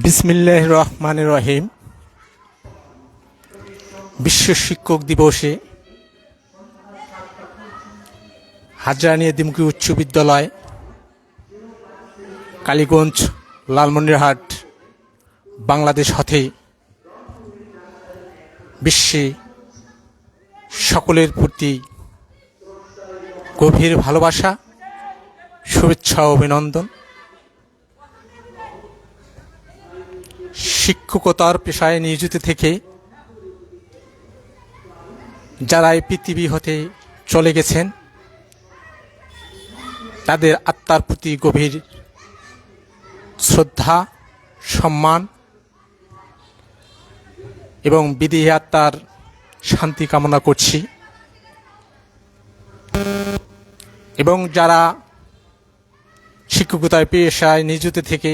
বিসমিল্লাহির রহমানির রহিম। বিশ্ব শিক্ষক দিবসে হাজারিয়া দ্বিমুখী উচ্চ বিদ্যালয়, কালীগঞ্জ, লালমনিরহাট, বাংলাদেশ হতে বিশ্বে সকলের প্রতি গভীর ভালোবাসা, শুভেচ্ছা ও অভিনন্দন। শিক্ষকতার পেশায় নিয়োজিত থেকে যারা এই পৃথিবী হতে চলে গেছেন, তাদের আত্মার প্রতি গভীর শ্রদ্ধা, সম্মান এবং বিদেহী আত্মার শান্তি কামনা করছি। এবং যারা শিক্ষকতার পেশায় নিয়োজিত থেকে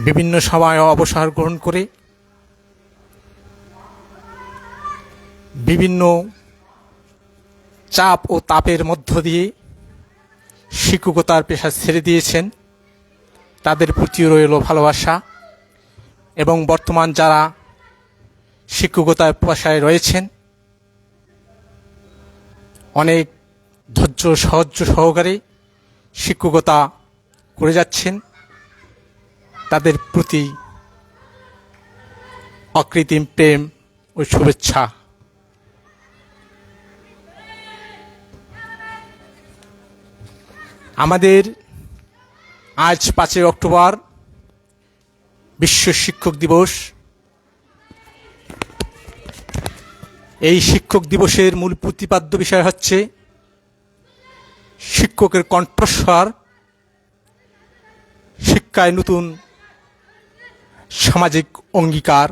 বিভিন্ন সময় অবসর গ্রহণ করে বিভিন্ন চাপ ও তাপের মধ্য দিয়ে শিক্ষকতার পেশা ছেড়ে দিয়েছেন, তাদের প্রতিও রইল ভালোবাসা। এবং বর্তমান যারা শিক্ষকতার পেশায় রয়েছেন, অনেক ধৈর্য সহকারে শিক্ষকতা করে যাচ্ছেন, তাদের প্রতি অকৃত্রিম প্রেম ও শুভেচ্ছা। আমাদের আজ 5 অক্টোবর বিশ্ব শিক্ষক দিবস। এই শিক্ষক দিবসের মূল প্রতিপাদ্য বিষয় হচ্ছে শিক্ষকের কণ্ঠস্বর, শিক্ষায় নতুন সামাজিক অঙ্গীকার,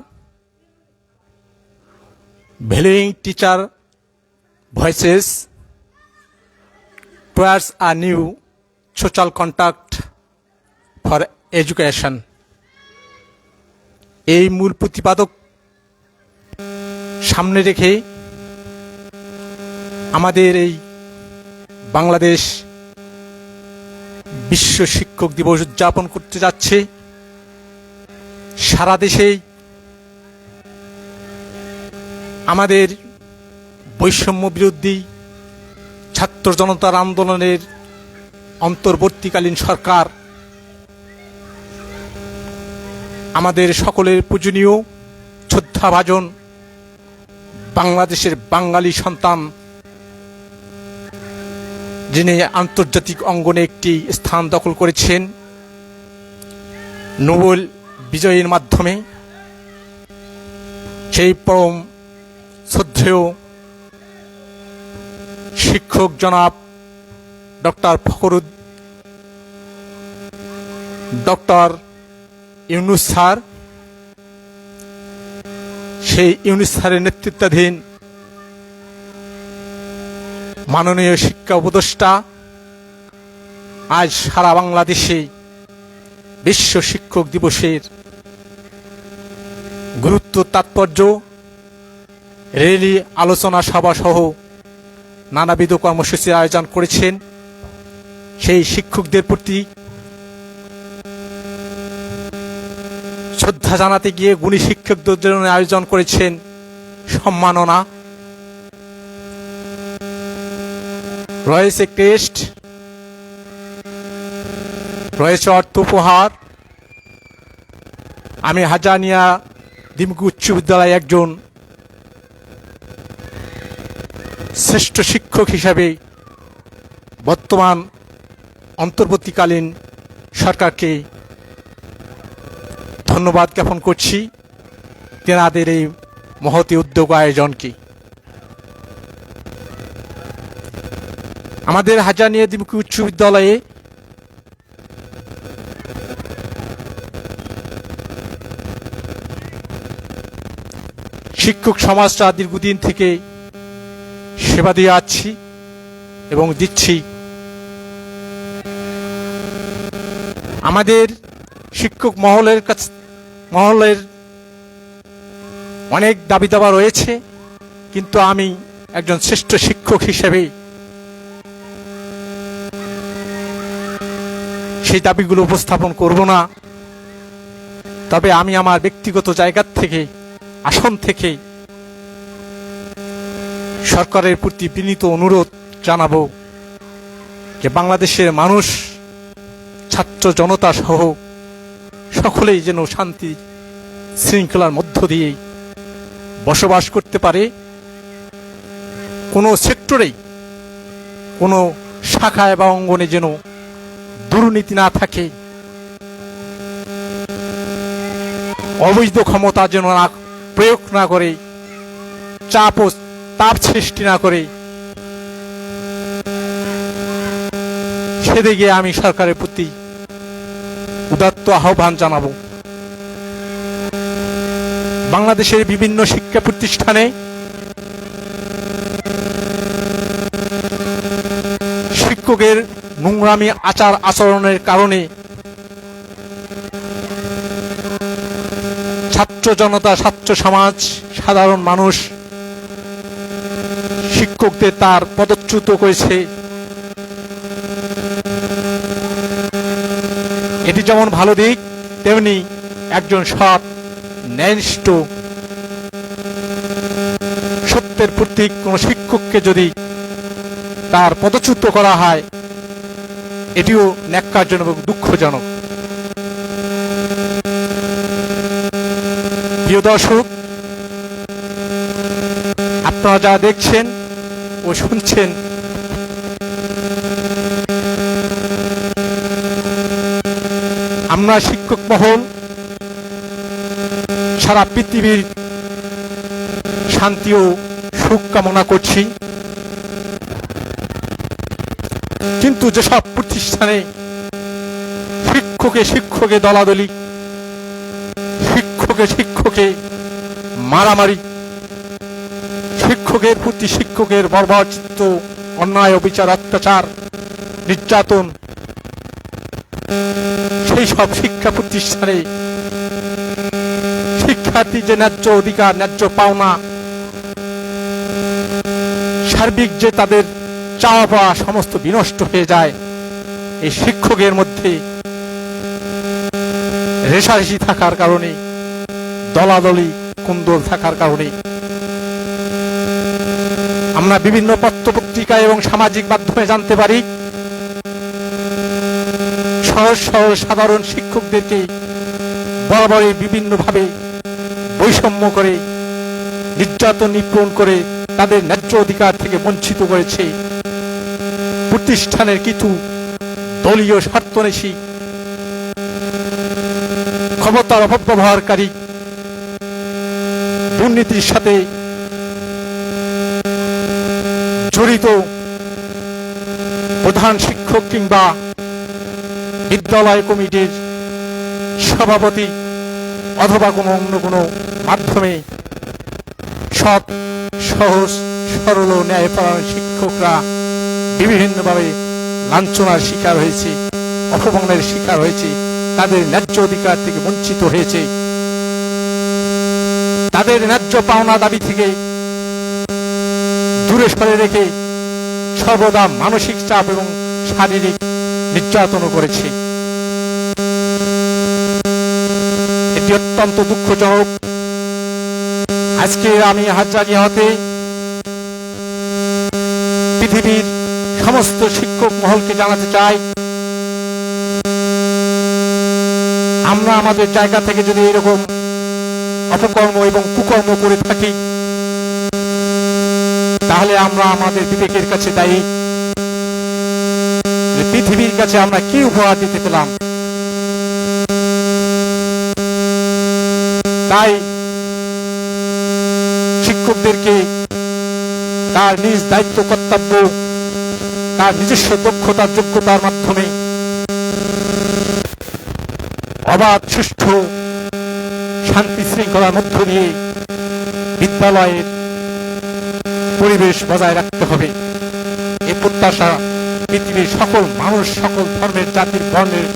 ভ্যালুইং teacher voices towards a new social contract for education. এই মূল প্রতিপাদক সামনে রেখে আমাদের এই বাংলাদেশ বিশ্ব শিক্ষক দিবস উদযাপন করতে যাচ্ছে। সারা দেশেই আমাদের বৈষম্য বিরোধী ছাত্র জনতার আন্দোলনের অন্তর্বর্তীকালীন সরকার আমাদের সকলের পূজনীয় শ্রদ্ধাভাজন বাংলাদেশের বাঙালি সন্তান, যিনি আন্তর্জাতিক অঙ্গনে একটি স্থান দখল করেছেন নোবেল বিজয়ের মাধ্যমে, সেই পরম শ্রদ্ধেয় শিক্ষক জনাব ডক্টর ইউনূস স্যার, সেই ইউনূস স্যারের নেতৃত্বাধীন মাননীয় শিক্ষা উপদেষ্টা আজ সারা বাংলাদেশে বিশ্ব শিক্ষক দিবসের গুরুত্ব, তাৎপর্য, র্যালি, আলোচনা সভা সহ নানাবিধ কর্মসূচির আয়োজন করেছেন। সেই শিক্ষকদের প্রতি শ্রদ্ধা জানাতে গিয়ে গুণী শিক্ষকদের জন্য আয়োজন করেছেন সম্মাননা, রয়েছে ক্রেস্ট, রয়েছে অর্থ উপহার। আমি হাজারিয়া দ্বিমুখী উচ্চ বিদ্যালয়ে একজন শ্রেষ্ঠ শিক্ষক হিসাবে বর্তমান অন্তর্বর্তীকালীন সরকারকে ধন্যবাদ জ্ঞাপন করছি তেনাদের এই মহতি উদ্যোগ আয়োজনকে। আমাদের হাজারিয়া দ্বিমুখী উচ্চ বিদ্যালয়ে শিক্ষক সমাজটা দীর্ঘদিন থেকে সেবা দিয়ে আসছি এবং দিচ্ছি। আমাদের শিক্ষক মহলের অনেক দাবি দাবা রয়েছে, কিন্তু আমি একজন শ্রেষ্ঠ শিক্ষক হিসেবে সেই দাবিগুলো উপস্থাপন করব না। তবে আমি আমার ব্যক্তিগত জায়গা থেকে, আসন থেকে সরকারের প্রতি বিনীত অনুরোধ জানাবো যে বাংলাদেশের মানুষ, ছাত্র জনতা সহ সকলেই যেন শান্তি শৃঙ্খলার মধ্য দিয়ে বসবাস করতে পারে। কোনো সেক্টরেই, কোনো শাখায় বা অঙ্গনে যেন দুর্নীতি না থাকে, অবৈধ ক্ষমতা যেন না প্রয়োগ না করে, চাপ ও তাপ সৃষ্টি না করে, সেদিকে আমি সরকারের প্রতি উদাত্ত আহ্বান জানাবো। বাংলাদেশের বিভিন্ন শিক্ষা প্রতিষ্ঠানে শিক্ষকের নোংরামি আচার আচরণের কারণে ছাত্র জনতা, ছাত্র সমাজ, সাধারণ মানুষ শিক্ষকদের তার পদচ্যুত করেছে। এটি যেমন ভালো দিক, তেমনি একজন সৎ, ন্যায়নিষ্ঠ, সত্যের প্রতীক কোন শিক্ষককে যদি তার পদচ্যুত করা হয়, এটিও ন্যাক্কারজনক এবং দুঃখজনক। প্রিয় দর্শক, আপনারা যা দেখছেন ও শুনছেন, আমরা শিক্ষক মহল সারা পৃথিবীর শান্তি ও সুখ কামনা করছি। কিন্তু যেসব প্রতিষ্ঠানে শিক্ষকে দলাদলি, শিক্ষকে মারামারি, শিক্ষকের প্রতি শিক্ষকের বর্বরচিত্ত অন্যায়, অবিচার, অত্যাচার, নির্যাতন, সেই সব শিক্ষা প্রতিষ্ঠানে শিক্ষার্থী যে ন্যায্য অধিকার, ন্যায্য পাওনা, সার্বিক যে তাদের চাওয়া পাওয়া সমস্ত বিনষ্ট হয়ে যায়। এই শিক্ষকের মধ্যে রেষারেষি থাকার কারণে, দলাদলি কুন্দল থাকার কারণে আমরা বিভিন্ন পত্রপত্রিকা এবং সামাজিক মাধ্যমে জানতে পারি সহজ সরল সাধারণ শিক্ষকদেরকে বরাবরই বিভিন্নভাবে বৈষম্য করে, নির্যাতন নিপীড়ন করে তাদের ন্যায্য অধিকার থেকে বঞ্চিত করেছে। প্রতিষ্ঠানের কিছু দলীয় স্বার্থন্বেষী, ক্ষমতার অপব্যবহারকারী, দুর্নীতির সাথে জড়িত প্রধান শিক্ষক কিংবা বিদ্যালয় কমিটির সভাপতি অথবা অন্য কোনো মাধ্যমে সৎ, সহজ সরল ও ন্যায়পরায়ণ শিক্ষকরা বিভিন্নভাবে লাঞ্ছনার শিকার হয়েছে, অপমানের শিকার হয়েছে, তাদের ন্যায্য অধিকার থেকে বঞ্চিত হয়েছে, তাদের ন্যায্য পাওনা দাবি থেকে দূরে সরে রেখে সর্বদা মানসিক চাপ এবং শারীরিক নির্যাতনও করেছে। এটি অত্যন্ত দুঃখজনক। আজকে আমি হাজারিয়া হতে পৃথিবীর সমস্ত শিক্ষক মহলকে জানাতে চাই, আমরা আমাদের জায়গা থেকে যদি এরকম অপকর্ম এবং কুকর্ম করে থাকি, তাহলে আমরা আমাদের বিবেকের কাছে দায়ী। পৃথিবীর কাছে আমরা কি উপহার দিতে পেলাম? তাই শিক্ষকদেরকে তার নিজ দায়িত্ব, কর্তব্য, তার নিজস্ব দক্ষতার, যোগ্যতার মাধ্যমে অবাধ, সুষ্ঠু, শান্তি শৃঙ্খলার মধ্য দিয়ে বিদ্যালয়ের পরিবেশ বজায় রাখতে হবে। এই প্রত্যাশা পৃথিবীর সকল মানুষ, সকল ধর্মের, জাতির, বর্ণের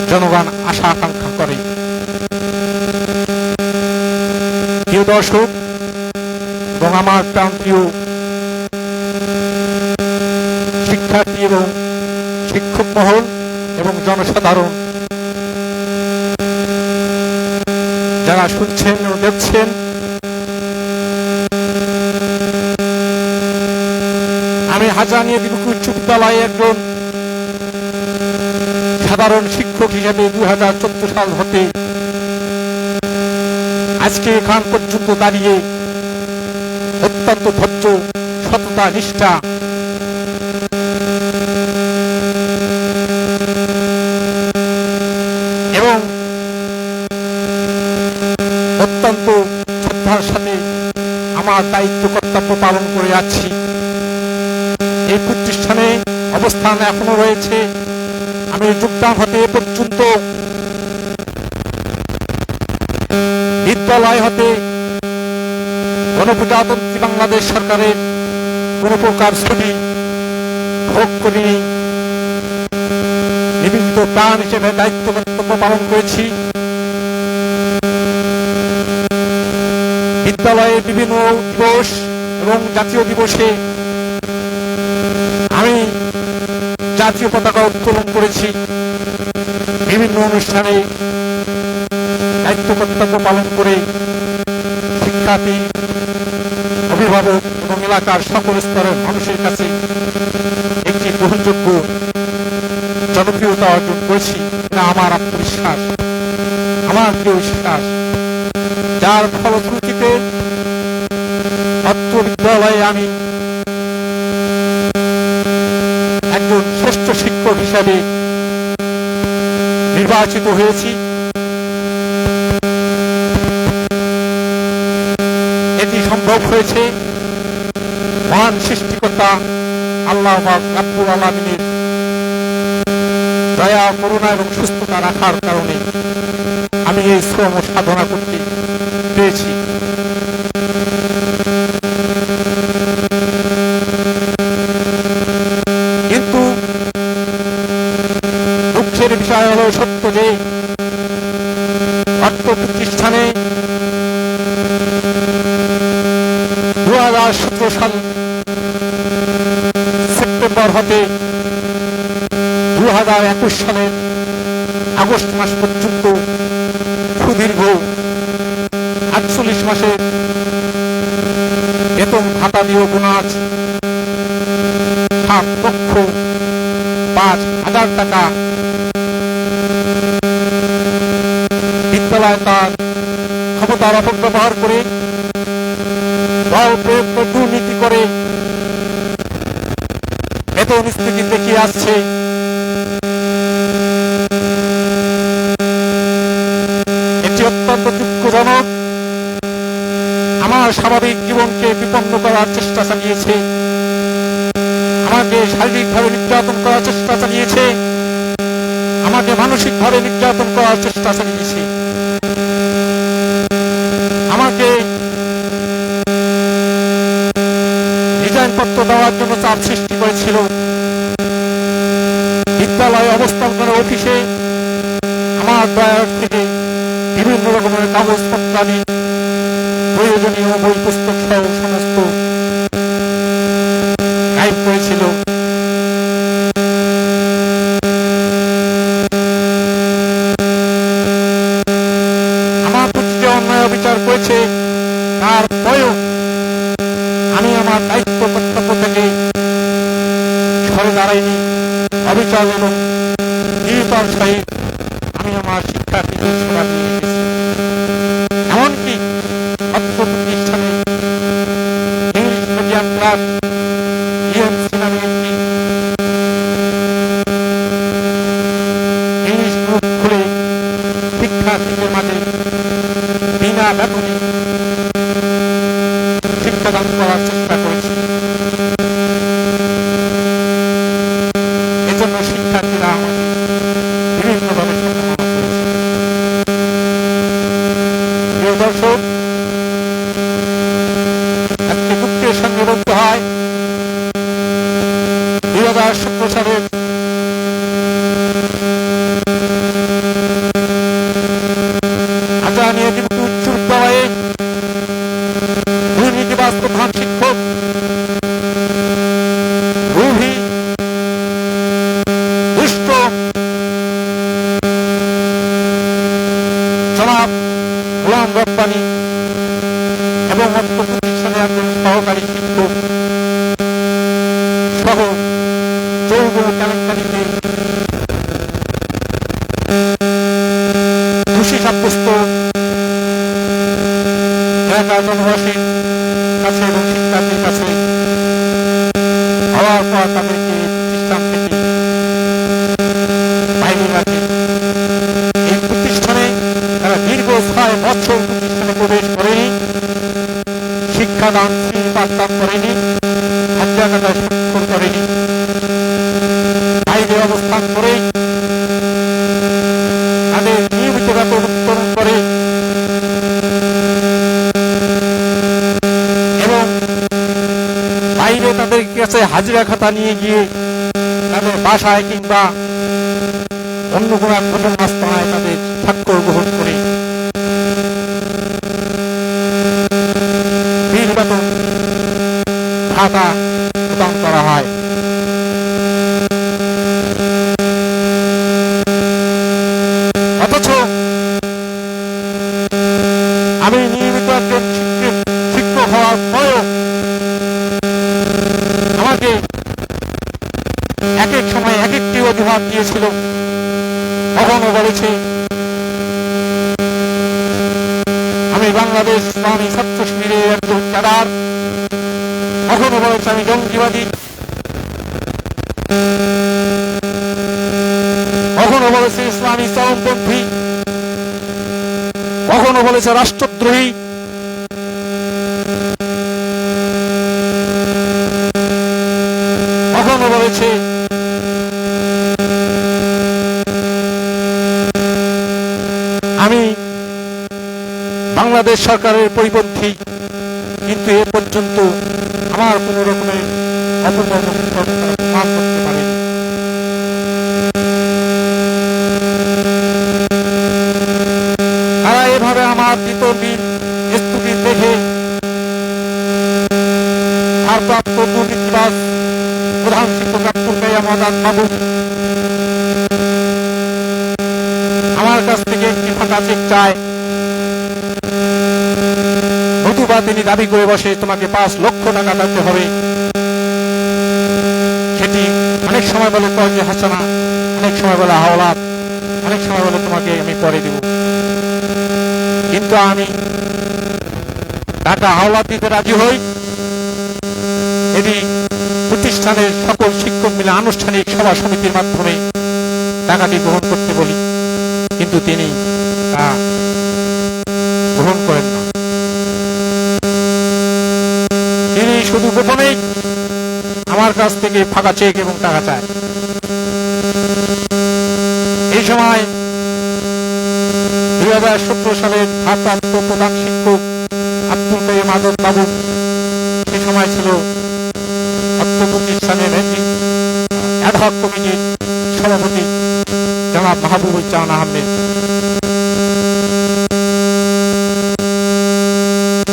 জনগণ আশা আকাঙ্ক্ষা করে। প্রিয় দর্শক এবং আমার প্রান্তীয় শিক্ষার্থী এবং শিক্ষক মহল এবং জনসাধারণ যারা শুনছেন ও দেখছেন, আমি হাজানিয়া দ্বিমুখী উচ্চ বিদ্যালয়ে একজন সাধারণ শিক্ষক হিসেবে 2014 সাল হতে আজকে এখান পর্যন্ত দাঁড়িয়ে অত্যন্ত ধৈর্য, সততা, নিষ্ঠা এবং অত্যন্ত শ্রদ্ধার সাথে আমার দায়িত্ব কর্তব্য পালন করে যাচ্ছি। এই প্রতিষ্ঠানে অবস্থান এখনো রয়েছে। আমি যোগদান হতে এ পর্যন্ত বিদ্যালয় হতে গণপ্রজাতন্ত্রী বাংলাদেশ সরকারের কোন প্রকার ছবি ভোগ করিনি। নিবেদিত প্রাণ হিসেবে দায়িত্ব কর্তব্য পালন করেছি। বিদ্যালয়ে বিভিন্ন দিবস এবং জাতীয় দিবসে আমি জাতীয় পতাকা উত্তোলন করেছি। বিভিন্ন অনুষ্ঠানে দায়িত্ব কর্তব্য পালন করে শিক্ষার্থী, অভিভাবক এবং এলাকার সকল স্তরের মানুষের কাছে একটি গ্রহণযোগ্য জনপ্রিয়তা অর্জন করেছি। এটা আমার আত্মবিশ্বাস, আমার দৃঢ় বিশ্বাস, যার ফলশ্রুতিতে অত্র বিদ্যালয়ে আমি একজন শ্রেষ্ঠ শিক্ষক হিসাবে নির্বাচিত হয়েছি। এটি সম্ভব হয়েছে মহান সৃষ্টিকর্তা আল্লাহ রাব্বুল আলামিনের দয়া, করুণা এবং সুস্থতা রাখার কারণে আমি এই শ্রম সাধনা করতে পেরেছি। কিন্তু দুঃখের বিষয় হল সত্য যে অর্থ প্রতিষ্ঠানে 2017 সাল সেপ্টেম্বর হতে 2021 সালের আগস্ট মাস পর্যন্ত সুদীর্ঘ 48 মাসের বেতন ভাতা দিয়ে বোনাস 7,05,000 টাকা বিদ্যালয় তার ক্ষমতার অপব্যবহার করে দল প্রয়োগ করে দুর্নীতি করে বেতন স্থিতি দেখিয়ে আসছে। এটি অত্যন্ত দুঃখজনক। আমার স্বাভাবিক জীবনকে বিপন্ন করার চেষ্টা চালিয়েছে, আমাকে শারীরিকভাবে নির্যাতন করার চেষ্টা চালিয়েছে, আমাকে মানসিকভাবে নির্যাতন করার চেষ্টা চালিয়েছে, আমাকে রিজাইনপত্র দেওয়ার জন্য চাপ সৃষ্টি করেছিল। বিদ্যালয়ে অবস্থান করে অফিসে আমার ড্রয়ার থেকে বিভিন্ন রকমের কাগজপত্র আনি, প্রয়োজনীয় বই পুস্তক সহ সমস্ত গায়েব করেছিল। আমার প্রতি যে অন্যায় অবিচার করেছে তার পরেও আমি আমার দায়িত্ব কর্তব্য থেকে সরে দাঁড়াইনি। অবিচার এবং নির্ভর সহিত আমি আমার শিক্ষার্থীদের সেবা দিয়ে এসেছি। এমনকি অত্র প্রতিষ্ঠানে ইংলিশ মিডিয়াম ক্লাস ইএমসি নামে একটি ইংলিশ গ্রুপ খুলে শিক্ষার্থীদের মাঝে বিনা বেতনে শিক্ষাদান করার চেষ্টা করেছি। এজন্য শিক্ষার্থীরা আমাকে বিভিন্নভাবে সম্মাননা করেছে। প্রিয় দর্শক, আজকে দুঃখের সঙ্গে বলতে হয় 2017 সালের হাজানিয়া দ্বিমুখী উচ্চ বিদ্যালয়ে দুর্নীতিবাজ প্রধান শিক্ষক রুহি দুষ্ট জনাব গোলাম রব্বানী এবং অর্থ প্রতিষ্ঠানের একজন সহকারী শিক্ষক সহ যৌগ কেলেঙ্কারিতে দোষী সাব্যস্ত এলাকার জনবাসীর কাছে এবং শিক্ষার্থীর কাছে হওয়ার পর তাদেরকে প্রতিষ্ঠান থেকে বাইরে রাখে। এই প্রতিষ্ঠানে তারা দীর্ঘ 6 বছর প্রতিষ্ঠানে প্রবেশ করেনি, শিক্ষাদান পাঠদান করেনি, হাজিরা স্বাক্ষর করেনি, বাইরে অবস্থান করে তাদের নিয়মিত বেতন উত্তোলন করে এবং বাইরে তাদের কাছে হাজিরা খাতা নিয়ে গিয়ে তাদের বাসায় কিংবা অন্য কোনো এক ঘটনাস্থলায় তাদের স্বাক্ষর গ্রহণ করে বিল বেতন ভাতা প্রদান করা হয়। অথচ আমি নিয়মিত একজন শিক্ষক হওয়ার পরেও আমাকে এক এক সময় এক একটি অজুহাত দিয়েছিল। কখনো বলেছে আমি বাংলাদেশ ইসলামী ছাত্র শিবিরের একজন ক্যাডার, কখনো বলেছে আমি জঙ্গিবাদী, কখনো বলেছে ইসলামী চরমপন্থী, কখনো বলেছে রাষ্ট্রদ্রোহী, কখনো বলেছে আমি বাংলাদেশ সরকারের পরিপন্থী। কিন্তু এ পর্যন্ত আমার কোন রকমের অপকর্ম প্রমাণ করতে পারেনি। তারা এভাবে আমার বিতর্কিত স্থিতি দেখে ভারপ্রাপ্ত দুর্নীতিবাজ প্রধান শিক্ষক আব্দুল কাইয়্যিম আজাদ মাহবুব আমার কাছ থেকে একটি ফাঁকা চেক চায়, নতুবা তিনি দাবি করে বসে তোমাকে 5 লক্ষ টাকা দিতে হবে। সেটি অনেক সময় বলে কর্জে হাসানা, অনেক সময় বলে হাওলাত, অনেক সময় বলে তোমাকে আমি পরে দেব। কিন্তু আমি টাকা হাওলাত দিতে রাজি হই, এটি প্রতিষ্ঠানের সকল শিক্ষক মিলে আনুষ্ঠানিক সভা সমিতির মাধ্যমে টাকাটি গ্রহণ করতে বলি, কিন্তু তিনি তা গ্রহণ করেন না। তিনি শুধু গোপনেই আমার কাছ থেকে ফাঁকা চেক এবং টাকা চায়। এই সময় 2017 সালের ভারপ্রাপ্ত প্রধান শিক্ষক আব্দুল কাইয়্যিম আজাদ বাবু সে সময় ছিল অর্থ প্রতিষ্ঠানের অ্যাডহক কমিটির সভাপতি জনাব মাহবুবুজ্জামান আহমেদ।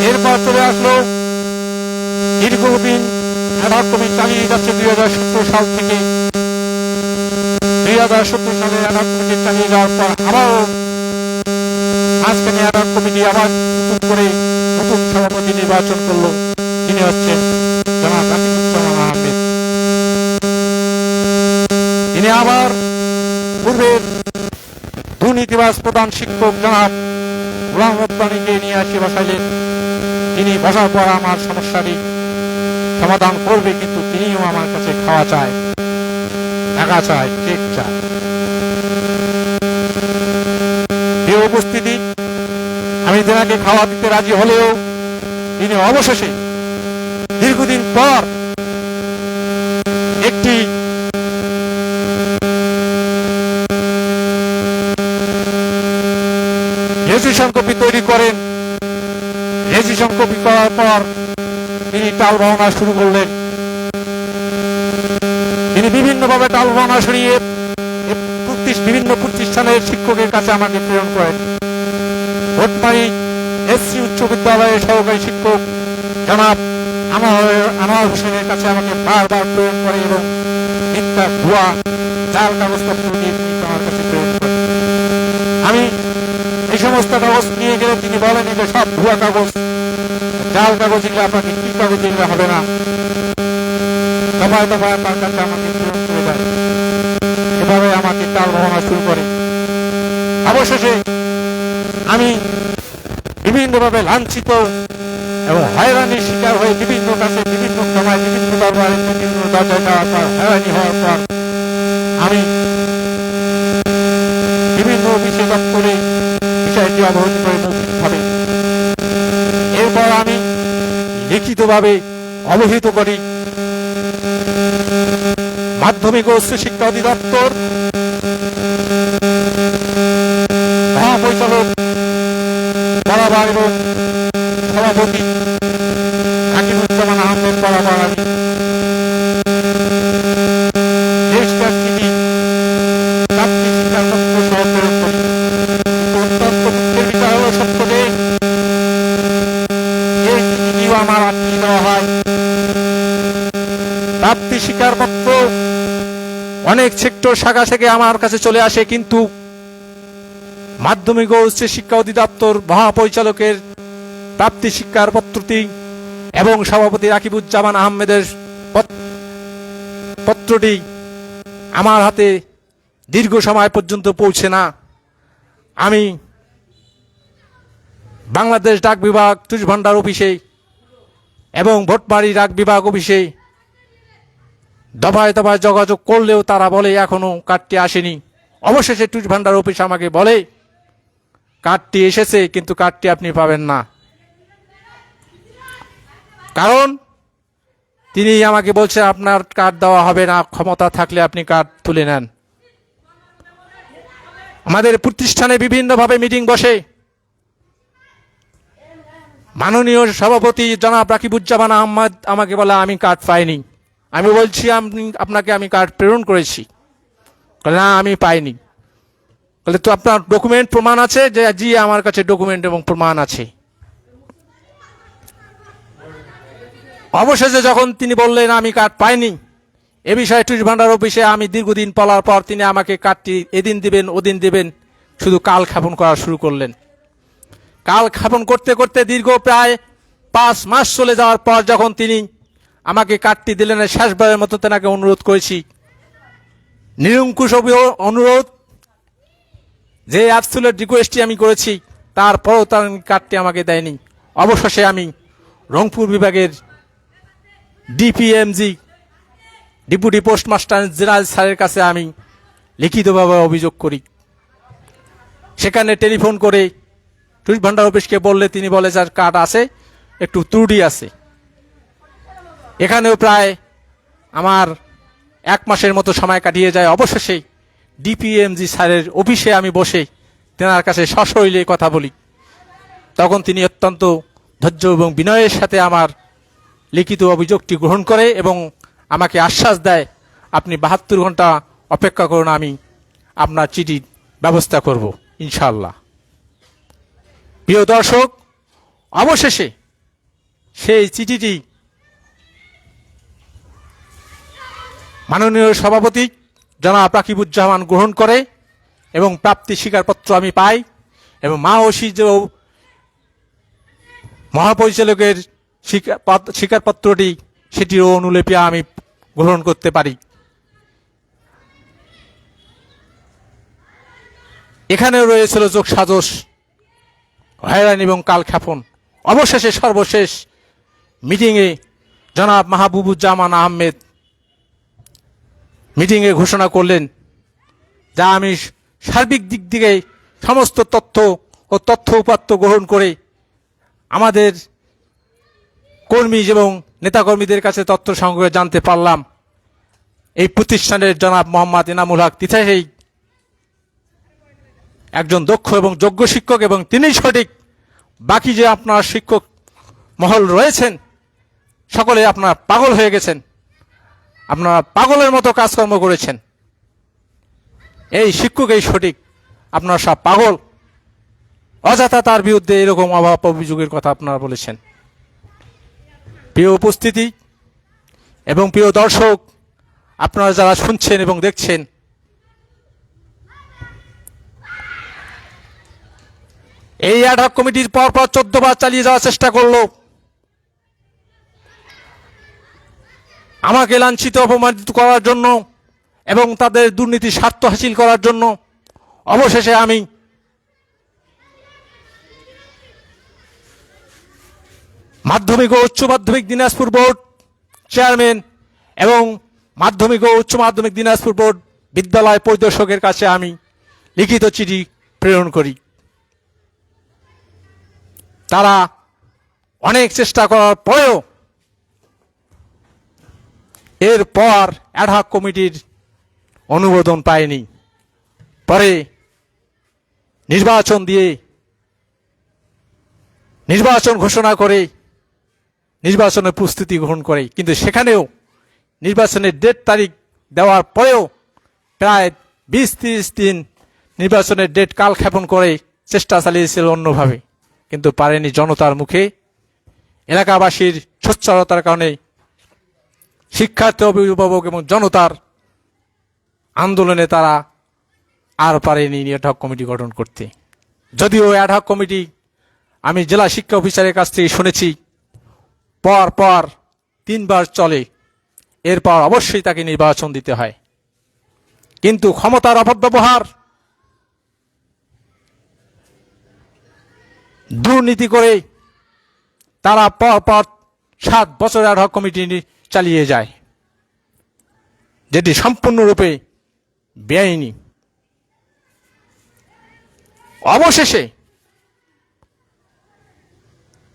এরপর চলে আসলো দীর্ঘদিন অ্যাডহক কমিটি চালিয়ে যাচ্ছে 2017 সাল থেকে। 2017 সালে অ্যাডহক কমিটি চালিয়ে যাওয়ার পর আবারও মাঝখানে অ্যাডহক কমিটি আবার নতুন করে নতুন সভাপতি নির্বাচন করলো, তিনি হচ্ছেন জনাব আতিকুজ্জামান আহমেদ। তিনি আবার পূর্বের দুর্নীতিবাজ প্রধান শিক্ষক জনাব গোলাম রব্বানীকে নিয়ে আসে বসাইলেন। তিনি বসার পর আমার সমস্যাটি সমাধান করবে, কিন্তু তিনিও আমার কাছে খাওয়া চায়, টাকা চায়, চেক চায়। এই উপস্থিতি আমি তেনাকে খাওয়া দিতে রাজি হলেও তিনি অবশেষে দীর্ঘদিন পর একটি রেজিস্ট্রেশন কপি তৈরি করেন। রেজিস্ট্রেশন কপি করার পর তিনি টাল বাহানা শুরু করলেন। তিনি বিভিন্নভাবে টাল বাহানা শুনিয়ে বিভিন্ন প্রতিষ্ঠানের শিক্ষকের কাছে আমাকে প্রেরণ করেন। ভোটমারি এসসি উচ্চ বিদ্যালয়ের সহকারী শিক্ষক জনাব আনোয়ার হোসেনের কাছে আমাকে বারবার প্রেরণ করে এবং মিথ্যা ভুয়া জাল কাগজপত্র দিয়ে তিনি আমার কাছে প্রেরণ করেন। আমি এই সমস্ত কাগজ নিয়ে গেলে তিনি বলেন যে সব ভুয়া কাগজ, জাল কাগজ দিলে আপনাকে কি কাগজ দিলে হবে না, দফায় দফায় তার কাছে আমাকে প্রেরণ করে দেয়। এভাবে আমাকে তাল ভাবনা শুরু করে। অবশেষে আমি বিভিন্নভাবে লাঞ্ছিত এবং হয়রানির শিকার হয়ে বিভিন্ন কাছে বিভিন্ন সময় বিভিন্ন দরবারে বিভিন্ন দরজায় যাওয়ার পর হয়রানি হওয়ার পর আমি বিভিন্ন অফিসে দপ্তরে বিষয়টি অবহিত করে মৌখিকভাবে, এরপর আমি লিখিতভাবে অবহিত করি মাধ্যমিক ও উচ্চ শিক্ষা অধিদপ্তর মহাপরিচালক বরাবর এবং সভাপতি হাকিমুজ্জামান আহমেদ বরাবর আমি প্রাপ্তি স্বীকারপত্র অনেক সেক্টর শাখা থেকে আমার কাছে চলে আসে, কিন্তু মাধ্যমিক ও উচ্চ শিক্ষা অধিদপ্তর মহাপরিচালকের প্রাপ্তি স্বীকারপত্রটি এবং সভাপতি রাকিবুজ্জামান আহমেদের পত্রটি আমার হাতে দীর্ঘ সময় পর্যন্ত পৌঁছে না। আমি বাংলাদেশ ডাক বিভাগ তুষভান্ডার অফিসে এবং ভোটবাড়ি ডাক বিভাগ অফিসে দফায় দফায় যোগাযোগ করলেও তারা বলে এখনো কার্ডটি আসেনি। অবশেষে তুষভান্ডার অফিস আমাকে বলে কার্ডটি এসেছে, কিন্তু কার্ডটি আপনি পাবেন না। কারণ তিনি আমাকে বলছে আপনার কার্ড দেওয়া হবে না, ক্ষমতা থাকলে আপনি কার্ড তুলে নেন। আমাদের প্রতিষ্ঠানে বিভিন্নভাবে মিটিং বসে। মাননীয় সভাপতি জনাব রাকিবুজ্জামান আহমদ আমাকে বলে আমি কার্ড পাইনি। আমি বলছি আপনাকে আমি কার্ড প্রেরণ করেছি। না, আমি পাইনি। বলে তো আপনার ডকুমেন্ট প্রমাণ আছে? যে জি, আমার কাছে ডকুমেন্ট এবং প্রমাণ আছে। অবশেষে যখন তিনি বললেন আমি কার্ড পাইনি, এ বিষয়ে তুষভান্ডার অফিসে আমি দীর্ঘদিন বলার পর তিনি আমাকে কার্ডটি এদিন দিবেন ওদিন দিবেন শুধু কাল ক্ষেপণ করা শুরু করলেন। কাল ক্ষেপণ করতে করতে দীর্ঘ প্রায় 5 মাস চলে যাওয়ার পর যখন তিনি আমাকে কার্ডটি দিলেন, শেষবারের মতো তেনাকে অনুরোধ করেছি, নিরঙ্কুশ অনুরোধ, যে অ্যাবসলিউট রিকোয়েস্টটি আমি করেছি তারপরও তার কার্ডটি আমাকে দেয়নি। অবশেষে আমি রংপুর বিভাগের ডিপিএমজি ডেপুটি পোস্টমাস্টার জেনারেল স্যারের কাছে আমি লিখিতভাবে অভিযোগ করি। সেখানে টেলিফোন করে তুষভান্ডার অফিসকে বললে তিনি বলে যার কার্ড আছে, একটু ত্রুটি আছে। এখানেও প্রায় আমার 1 মাসের মতো সময় কাটিয়ে যায়। অবশেষে ডিপিএমজি স্যারের অফিসে আমি বসে তেনার কাছে সশরীরে কথা বলি। তখন তিনি অত্যন্ত ধৈর্য এবং বিনয়ের সাথে আমার লিখিত অভিযোগটি গ্রহণ করে এবং আমাকে আশ্বাস দেয়, আপনি 72 ঘন্টা অপেক্ষা করুন, আমি আপনার চিঠির ব্যবস্থা করব ইনশাআল্লাহ। প্রিয় দর্শক, অবশেষে সেই চিঠিটি মাননীয় সভাপতি জনাব রাকিবুজ্জামান গ্রহণ করে এবং প্রাপ্তি স্বীকারপত্র আমি পাই এবং মহাপরিচালকের স্বীকারপত্রটি সেটিরও অনুলিপি আমি গ্রহণ করতে পারি। এখানেও রয়েছিল যোগ সাজস, হয়রানি এবং কালক্ষেপণ। অবশেষে সর্বশেষ মিটিংয়ে জনাব মাহবুবুজ্জামান আহমেদ মিটিংয়ে ঘোষণা করলেন, যা আমি সার্বিক দিক থেকে সমস্ত তথ্য ও তথ্য উপাত্ত গ্রহণ করে আমাদের কর্মী এবং নেতাকর্মীদের কাছে তথ্য সংগ্রহে জানতে পারলাম এই প্রতিষ্ঠানের জনাব মোহাম্মদ এনামুল হক তিতাসী একজন দক্ষ এবং যোগ্য শিক্ষক এবং তিনিই সঠিক। বাকি যে আপনার শিক্ষক মহল রয়েছেন সকলে আপনারা পাগল হয়ে গেছেন, আপনারা পাগলের মতো কাজকর্ম করেছেন। এই শিক্ষক এই সঠিক, আপনারা সব পাগল। অযথা তার বিরুদ্ধে এরকম অভাব অভিযোগের কথা আপনারা বলেছেন। প্রিয় উপস্থিতি এবং প্রিয় দর্শক, আপনারা যারা শুনছেন এবং দেখছেন, এই অ্যাডহক কমিটির পরপর 14 বার চালিয়ে যাওয়ার চেষ্টা করলো, আমাকে লাঞ্ছিত অপমানিত করার জন্য এবং তাদের দুর্নীতির স্বার্থ হাসিল করার জন্য। অবশেষে আমি মাধ্যমিক ও উচ্চ মাধ্যমিক দিনাজপুর বোর্ড চেয়ারম্যান এবং মাধ্যমিক ও উচ্চ মাধ্যমিক দিনাজপুর বোর্ড বিদ্যালয় পরিদর্শকের কাছে আমি লিখিত চিঠি প্রেরণ করি। তারা অনেক চেষ্টা করার পরেও এরপর অ্যাডহক কমিটির অনুমোদন পায়নি। পরে নির্বাচন ঘোষণা করে নির্বাচনের প্রস্তুতি গ্রহণ করে, কিন্তু সেখানেও নির্বাচনের ডেট তারিখ দেওয়ার পরেও প্রায় 20-30 দিন নির্বাচনের ডেট কালক্ষেপণ করে চেষ্টা চালিয়েছিল অন্যভাবে, কিন্তু পারেনি। জনতার মুখে, এলাকাবাসীর সোচ্চারতার কারণে, শিক্ষার্থী, অভিভাবক এবং জনতার আন্দোলনে তারা আর পারেনি অ্যাডহক কমিটি গঠন করতে। যদিও অ্যাডহক কমিটি আমি জেলা শিক্ষা অফিসারের কাছ থেকে শুনেছি পর 3 বার চলে, এরপর অবশ্যই তাকে নির্বাচন দিতে হয়। কিন্তু ক্ষমতার অপব্যবহার, দুর্নীতি করে তারা পর 7 বছর অ্যাডহক কমিটি চালিয়ে যায়, যেটি সম্পূর্ণরূপে বেআইনি। অবশেষে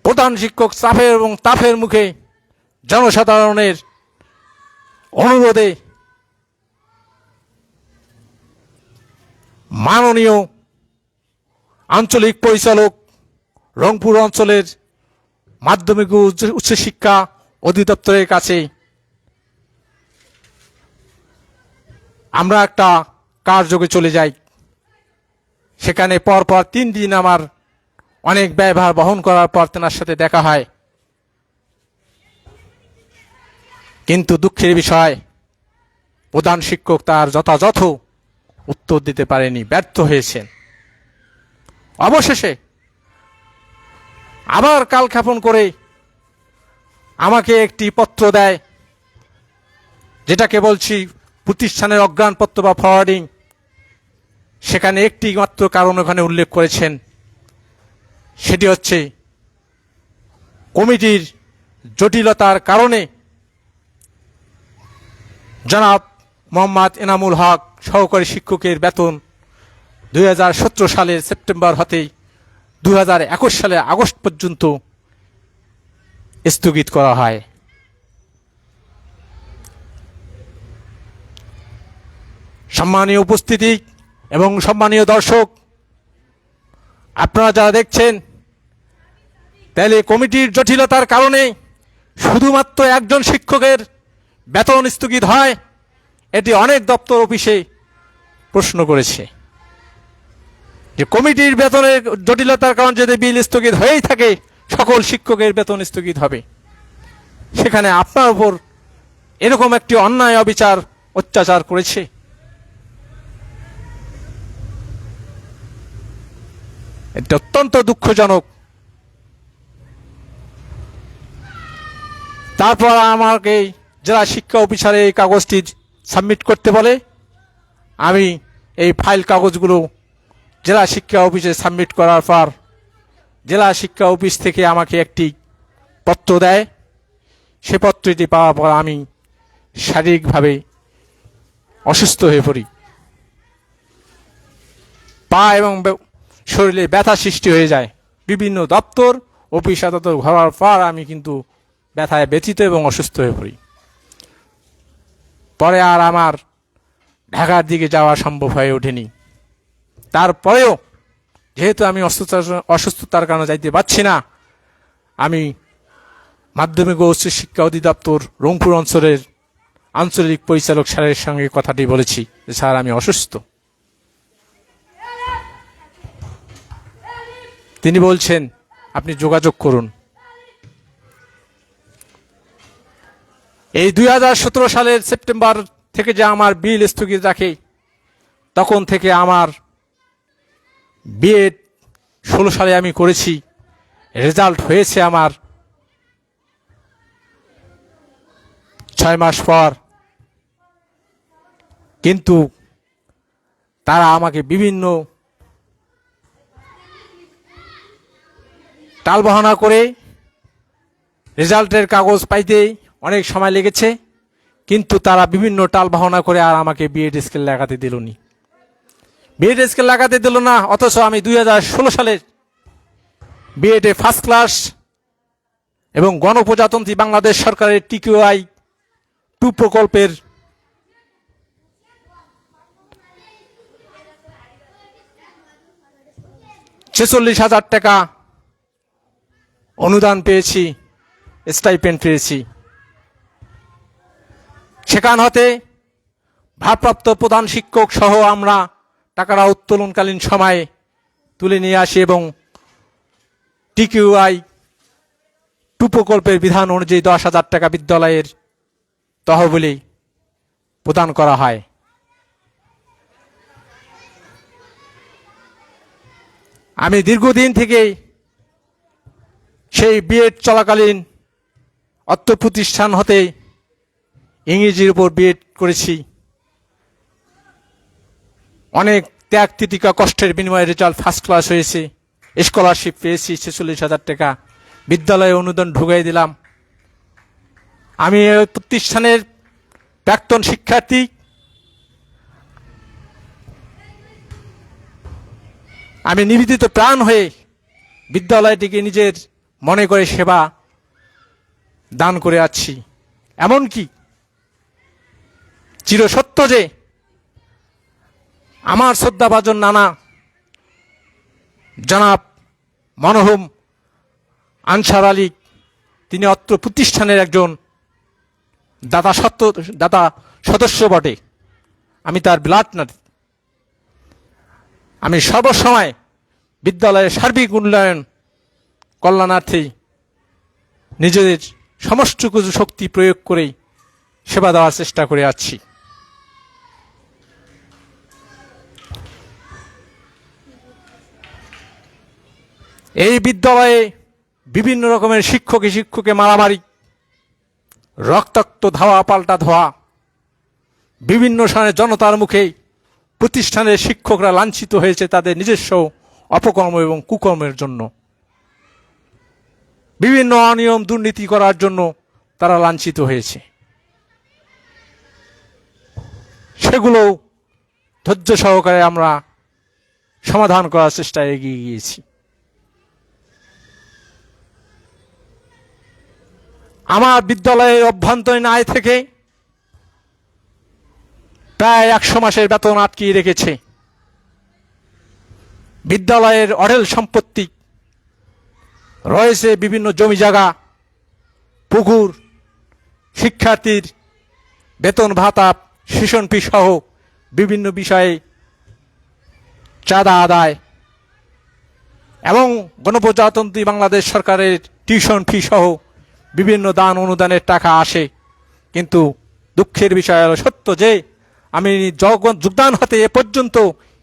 প্রধান শিক্ষক চাপের এবং তাপের মুখে জনসাধারণের অনুরোধে মাননীয় আঞ্চলিক পরিচালক রংপুর অঞ্চলের মাধ্যমিক ও উচ্চশিক্ষা অধিদপ্তরের কাছে আমরা একটা কার্যকে চলে যাই। সেখানে পরপর 3 দিন আমার অনেক ব্যয়ভার বহন করার পর তেনার সাথে দেখা হয়, কিন্তু দুঃখের বিষয় প্রধান শিক্ষক তার যথাযথ উত্তর দিতে পারেনি, ব্যর্থ হয়েছেন। অবশেষে আবার কালক্ষেপণ করে আমাকে একটি পত্র দেয়, যেটাকে বলছি প্রতিষ্ঠানের অজ্ঞানপত্র বা ফরওয়ার্ডিং। সেখানে একটি মাত্র কারণ ওখানে উল্লেখ করেছেন, সেটি হচ্ছে কমিটির জটিলতার কারণে জনাব মোহাম্মদ এনামুল হক সহকারী শিক্ষকের বেতন 2017 সালের সেপ্টেম্বর হতে 2021 সালের আগস্ট পর্যন্ত স্থগিত করা হয়। সম্মানীয় উপস্থিতি এবং সম্মানীয় দর্শক, আপনারা যারা দেখছেন, তাহলে কমিটির জটিলতার কারণে শুধুমাত্র একজন শিক্ষকের বেতন স্থগিত হয়, এটি অনেক দপ্তর অফিসে প্রশ্ন করেছে যে কমিটির বেতনের জটিলতার কারণে যদি বিল স্থগিত হয়েই থাকে, সকল শিক্ষকের বেতন স্থগিত হবে। সেখানে আপনার উপর এরকম একটি অন্যায় অবিচার অত্যাচার করেছে। এটা অত্যন্ত দুঃখজনক। তারপর আমাকে জেলা শিক্ষা অফিসারে এই কাগজটি সাবমিট করতে বলে। আমি এই ফাইল কাগজগুলো জেলা শিক্ষা অফিসে সাবমিট করার পর জেলা শিক্ষা অফিস থেকে আমাকে একটি পত্র দেয়। সে পত্রটি পাওয়ার পর আমি শারীরিকভাবে অসুস্থ হয়ে পড়ি। পা এবং শরীরে ব্যথা সৃষ্টি হয়ে যায়। বিভিন্ন দপ্তর অফিস আদালত ঘোরার পর আমি কিন্তু ব্যথায় ব্যথিত এবং অসুস্থ হয়ে পড়ি। পরে আর আমার ঢাকার দিকে যাওয়া সম্ভব হয়ে ওঠেনি। তারপরেও যেহেতু আমি অসুস্থতার কারণে যাইতে পারছি না, আমি মাধ্যমিক ও উচ্চ শিক্ষা অধিদপ্তর রংপুর অঞ্চলের আঞ্চলিক পরিচালক স্যারের সঙ্গে কথাটি বলেছি যে স্যার, আমি অসুস্থ। তিনি বলছেন আপনি যোগাযোগ করুন। এই 2017 সালের সেপ্টেম্বর থেকে যে আমার বিল স্থগিত রাখে, তখন থেকে আমার বিএড 16 সালে আমি করেছি, রেজাল্ট হয়েছে আমার 6 মাস পর, কিন্তু তারা আমাকে বিভিন্ন টালবাহানা করে রেজাল্টের কাগজ পাইতে অনেক সময় লেগেছে, কিন্তু তারা বিভিন্ন টালবাহানা করে আর আমাকে বিএড স্কেল লাগাতে দিলনি। বিএড স্কেল লাগাতে দিল না, অথচ আমি 2016 সালে বিএডে ফার্স্ট ক্লাস এবং গণপ্রজাতন্ত্রী বাংলাদেশ সরকারের TQI 2 প্রকল্পের 46,000 টাকা অনুদান পেয়েছি, স্টাইপেন্ড পেয়েছি। সেখান হতে ভারপ্রাপ্ত প্রধান শিক্ষক সহ আমরা টাকাটা উত্তোলনকালীন সময়ে তুলে নিয়ে আসি এবং TQI 2 প্রকল্পের বিধান অনুযায়ী 10,000 টাকা বিদ্যালয়ের তহবিলে প্রদান করা হয়। আমি দীর্ঘদিন থেকে সেই বিএড চলাকালীন অর্থ প্রতিষ্ঠান হতে ইংরেজির উপর বিএড করেছি। অনেক ত্যাগ তিতিকা কষ্টের বিনিময়ে রেজাল্ট ফার্স্ট ক্লাস হয়েছে, স্কলারশিপ পেয়েছি 46,000 টাকা, বিদ্যালয়ে অনুদান ঢুকাই দিলাম। আমি এই প্রতিষ্ঠানের প্রাক্তন শিক্ষার্থী। আমি নিবেদিত প্রাণ হয়ে বিদ্যালয়টিকে নিজের মনে করে সেবা দান করে আছি। এমনকি চিরসত্য যে আমার শ্রদ্ধাভাজন নানা জনাব মরহুম আনসার আলী, তিনি অত্র প্রতিষ্ঠানের একজন দাতা সদস্য বটে, আমি তার ব্লাড নাতি। আমি সর্বসময় বিদ্যালয়ের সার্বিক উন্নয়ন কল্যাণার্থে নিজেদের সমস্ত কিছু শক্তি প্রয়োগ করেই সেবা দেওয়ার চেষ্টা করে আছি। এই বিদ্যালয়ে বিভিন্ন রকমের শিক্ষকে মারামারি, রক্তাক্ত ধাওয়া পাল্টা ধোয়া, বিভিন্ন সময় জনতার মুখে প্রতিষ্ঠানের শিক্ষকরা লাঞ্ছিত হয়েছে তাদের নিজস্ব অপকর্ম এবং কুকর্মের জন্য। বিভিন্ন অনিয়ম দুর্নীতি করার জন্য তারা লাঞ্ছিত হয়েছে। সেগুলো ধৈর্য সহকারে আমরা সমাধান করার চেষ্টায় এগিয়ে গিয়েছি। আমার বিদ্যালয়ের অভ্যন্তরীণ আয় থেকে প্রায় 100 মাসের বেতন আটকিয়ে রেখেছে। বিদ্যালয়ের অঢেল সম্পত্তি রয়েছে, বিভিন্ন জমি জায়গা, পুকুর, শিক্ষার্থীর বেতন ভাতা, শিক্ষণ ফি সহ বিভিন্ন বিষয়ে চাঁদা আদায় এবং গণপ্রজাতন্ত্রী বাংলাদেশ সরকারের টিউশন ফি সহ বিভিন্ন দান অনুদানের টাকা আসে। কিন্তু দুঃখের বিষয় হলো সত্য যে আমি যোগদান হতে এ পর্যন্ত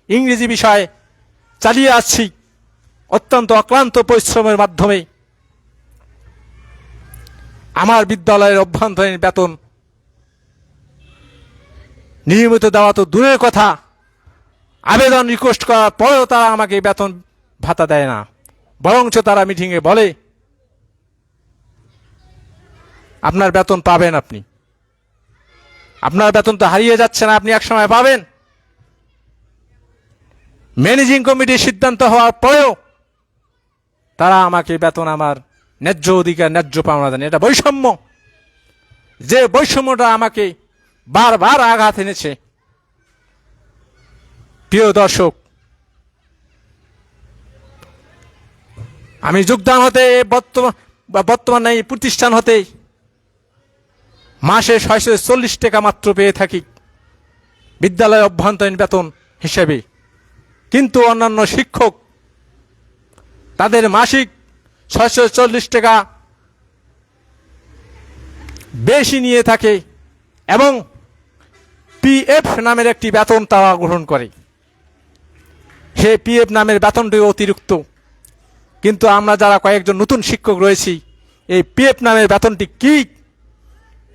ইংরেজি বিষয় চালিয়ে আসছি অত্যন্ত অক্লান্ত পরিশ্রমের মাধ্যমে। আমার বিদ্যালয়ের অভ্যন্তরীণ বেতন নিয়মিত দেওয়া তো দূরের কথা, আবেদন রিকোয়েস্ট করার পরেও তারা আমাকে বেতন ভাতা দেয় না। বরঞ্চ তারা মিটিংয়ে বলে আপনার বেতন পাবেন, আপনার বেতন তো হারিয়ে যাচ্ছে না, আপনি একসময় পাবেন। ম্যানেজিং কমিটির সিদ্ধান্ত হওয়ার পরেও তারা আমাকে বেতন আমার ন্যায্য অধিকার, ন্যায্য পাওনা দেন। এটা বৈষম্য, যে বৈষম্যটা আমাকে বারবার আঘাত এনেছে। প্রিয় দর্শক, আমি যোগদান হতে বর্তমান এই প্রতিষ্ঠান হতে মাসে 640 টাকা মাত্র পেয়ে থাকি বিদ্যালয়ের অভ্যন্তরীণ বেতন হিসেবে। কিন্তু অন্যান্য শিক্ষক তাদের মাসিক 640 টাকা বেশি নিয়ে থাকে এবং পিএফ নামের একটি বেতন তারা গ্রহণ করে। সেই পিএফ নামের বেতনটি অতিরিক্ত, কিন্তু আমরা যারা কয়েকজন নতুন শিক্ষক রয়েছি, এই পিএফ নামের বেতনটি কি,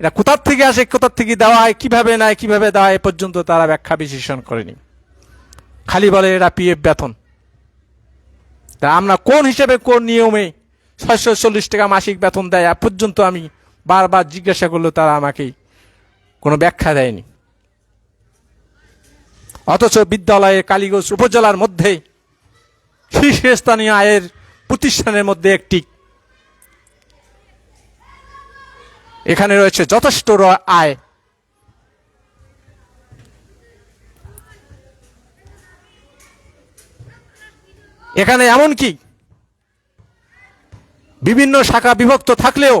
এটা কোথার থেকে আসে, কোথার থেকে দেওয়া হয়, কিভাবে নেয়, কিভাবে দেওয়া হয়, এ পর্যন্ত তারা ব্যাখ্যা বিশ্লেষণ করেনি। খালি বলে এটা পিএফ বেতন। তা আমরা কোন হিসেবে, কোন নিয়মে 640 টাকা মাসিক বেতন দেয়, এ পর্যন্ত আমি বারবার জিজ্ঞাসা করলেও তারা আমাকে কোনো ব্যাখ্যা দেয়নি। অথচ বিদ্যালয়ের কালীগঞ্জ উপজেলার মধ্যে শীর্ষস্থানীয় আয়ের প্রতিষ্ঠানের মধ্যে একটি, এখানে রয়েছে যথেষ্ট আয়। এখানে এমনকি বিভিন্ন শাখা বিভক্ত থাকলেও,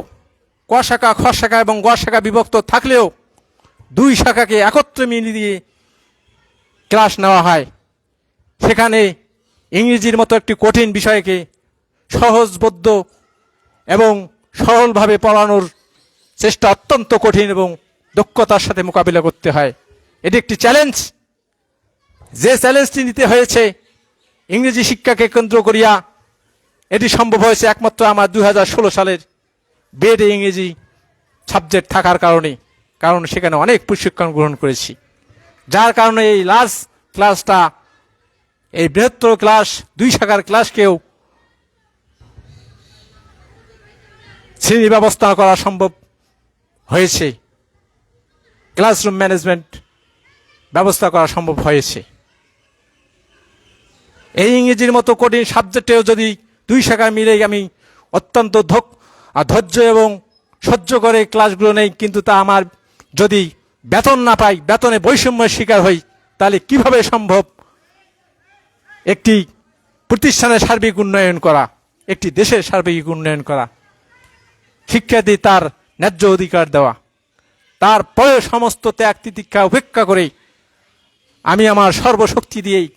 ক শাখা, খ শাখা এবং গ শাখা বিভক্ত থাকলেও 2 শাখাকে একত্রে মিলিয়ে দিয়ে ক্লাস নেওয়া হয়। সেখানে ইংরেজির মতো একটি কঠিন বিষয়কে সহজবোধ্য এবং সরলভাবে পড়ানোর চেষ্টা অত্যন্ত কঠিন এবং দক্ষতার সাথে মোকাবিলা করতে হয়। এটি একটি চ্যালেঞ্জ। যে চ্যালেঞ্জটি নিতে হয়েছে ইংরেজি শিক্ষাকে কেন্দ্র করিয়া, এটি সম্ভব হয়েছে একমাত্র আমার 2016 সালের বিএডে ইংরেজি সাবজেক্ট থাকার কারণে, কারণ সেখানে অনেক প্রশিক্ষণ গ্রহণ করেছি। যার কারণে এই লার্জ ক্লাসটা, এই বৃহত্তর ক্লাস, 2 শাখার ক্লাসকেও শ্রেণী ব্যবস্থা করা সম্ভব হয়েছে, ক্লাসরুম ম্যানেজমেন্ট ব্যবস্থা করা সম্ভব হয়েছে। এই ইংরেজির মতো কঠিন সাবজেক্টেও যদি 2 শাখায় মিলে আমি অত্যন্ত ধৈর্য এবং সহ্য করে ক্লাসগুলো নেই, কিন্তু তা আমার যদি বেতন না পাই, বেতনে বৈষম্যের শিকার হই, তাহলে কিভাবে সম্ভব একটি প্রতিষ্ঠানের সার্বিক উন্নয়ন করা, একটি দেশের সার্বিক উন্নয়ন করা, শিক্ষার্থী তার ন্যায্য অধিকার দেওয়া। তারপরে সমস্ত ত্যাগ তিতিক্ষা উপেক্ষা করে আমি আমার সর্বশক্তি দিয়েই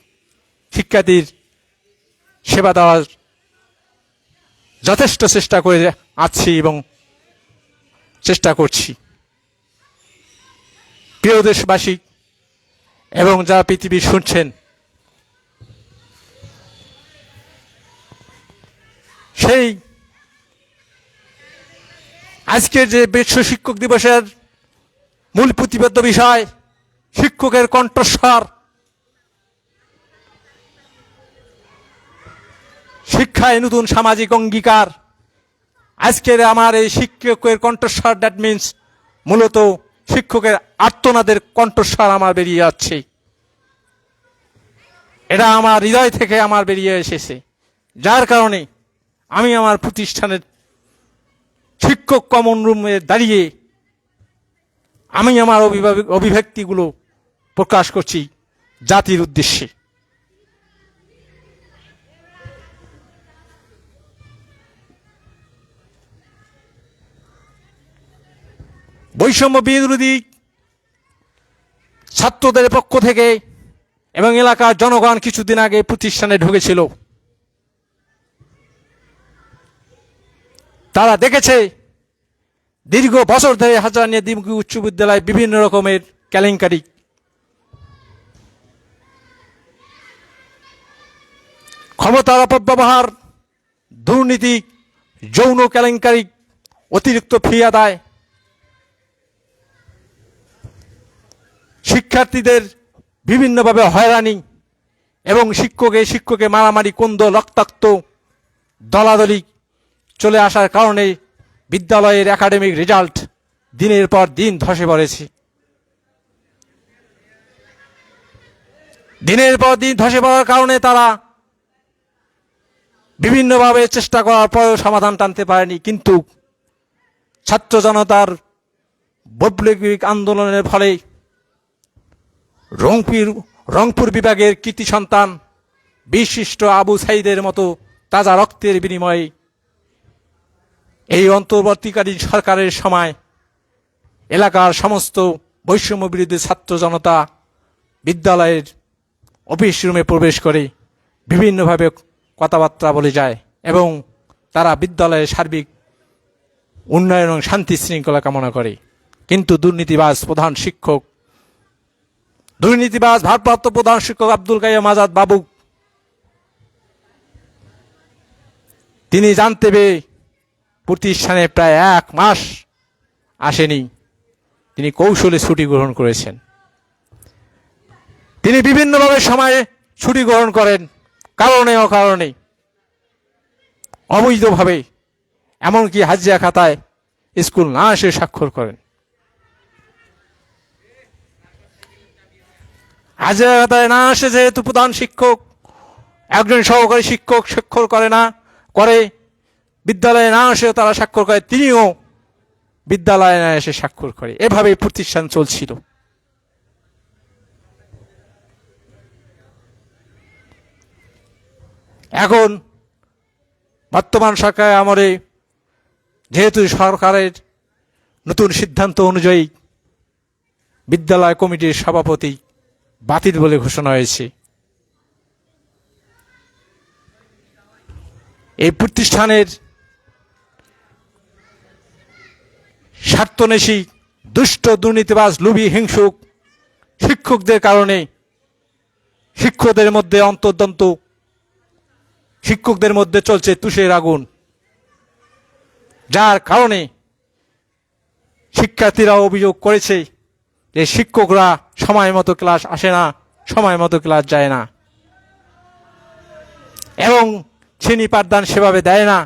শিক্ষার্থীর সেবা দেওয়ার যথেষ্ট চেষ্টা করে আছি এবং চেষ্টা করছি। প্রিয় দেশবাসী এবং যারা পৃথিবী শুনছেন, সেই আজকের যে বিশ্ব শিক্ষক দিবসের মূল প্রতিপাদ্য বিষয় শিক্ষকের কণ্ঠস্বর, শিক্ষায় নতুন সামাজিক অঙ্গীকার। আজকের আমার এই শিক্ষকের কণ্ঠস্বর, দ্যাট মিনস মূলত শিক্ষকের আর্তনাদের কণ্ঠস্বর আমার বেরিয়ে যাচ্ছে। এটা আমার হৃদয় থেকে আমার বেরিয়ে এসেছে, যার কারণে আমি আমার প্রতিষ্ঠানের শিক্ষক কমন রুমে দাঁড়িয়ে আমি আমার অভিব্যক্তিগুলো প্রকাশ করছি জাতির উদ্দেশ্যে। বৈষম্য বিরোধী ছাত্রদের পক্ষ থেকে এবং এলাকার জনগণ কিছুদিন আগে প্রতিষ্ঠানে ঢুকেছিল। তারা দেখেছে দীর্ঘ বছর ধরে হাজারীয়া উচ্চ বিদ্যালয়ে বিভিন্ন রকমের কেলেঙ্কারি, ক্ষমতার অপব্যবহার, দুর্নীতি, যৌন কেলেঙ্কারি, অতিরিক্ত ফি আদায়, শিক্ষার্থীদের বিভিন্নভাবে হয়রানি এবং শিক্ষকে মারামারি, কোন্দল, রক্তাক্ত দলাদলি চলে আসার কারণে বিদ্যালয়ের একাডেমিক রেজাল্ট দিনের পর দিন ধসে পড়েছে। দিনের পর দিন ধসে পড়ার কারণে তারা বিভিন্নভাবে চেষ্টা করার পরেও সমাধান টানতে পারেনি। কিন্তু ছাত্র জনতার বৈপ্লবিক আন্দোলনের ফলে রংপুর বিভাগের কৃতি সন্তান বিশিষ্ট আবু সাইদের মতো তাজা রক্তের বিনিময়ে এই অন্তর্বর্তীকালীন সরকারের সময় এলাকার সমস্ত বৈষম্য বিরোধী ছাত্র জনতা বিদ্যালয়ের অফিস রুমে প্রবেশ করে বিভিন্নভাবে কথাবার্তা বলে যায় এবং তারা বিদ্যালয়ের সার্বিক উন্নয়ন এবং শান্তি শৃঙ্খলা কামনা করে। কিন্তু দুর্নীতিবাজ ভারপ্রাপ্ত প্রধান শিক্ষক আব্দুল কাইয়ুম আজাদ বাবু তিনি জানতে পেরে প্রতিষ্ঠানে প্রায় 1 মাস আসেনি, তিনি কৌশলে ছুটি গ্রহণ করেছেন। তিনি বিভিন্নভাবে সময়ে ছুটি গ্রহণ করেন, কারণে অকারণে, অবৈধভাবে, এমনকি হাজিরা খাতায় স্কুল না এসে স্বাক্ষর করেন। হাজিরা খাতায় না আসে যেহেতু প্রধান শিক্ষক, একজন সহকারী শিক্ষক স্বাক্ষর করে বিদ্যালয়ে না এসে তারা স্বাক্ষর করে, তিনিও বিদ্যালয়ে না এসে স্বাক্ষর করে। এভাবে প্রতিষ্ঠান চলছিল। এখন বর্তমান সরকারের আমলে যেহেতু সরকারের নতুন সিদ্ধান্ত অনুযায়ী বিদ্যালয় কমিটির সভাপতি বাতিল বলে ঘোষণা হয়েছে, এই প্রতিষ্ঠানের স্বার্থন্বেষী দুষ্ট দুর্নীতিবাজ লোভী হিংসুক শিক্ষকদের কারণে শিক্ষকদের মধ্যে চলছে তুষের আগুন, যার কারণে শিক্ষার্থীরা অভিযোগ করেছে যে শিক্ষকরা সময় মতো ক্লাস আসে না, সময় মতো ক্লাস যায় না, এবং শ্রেণী পাঠদান সেভাবে দেয় না,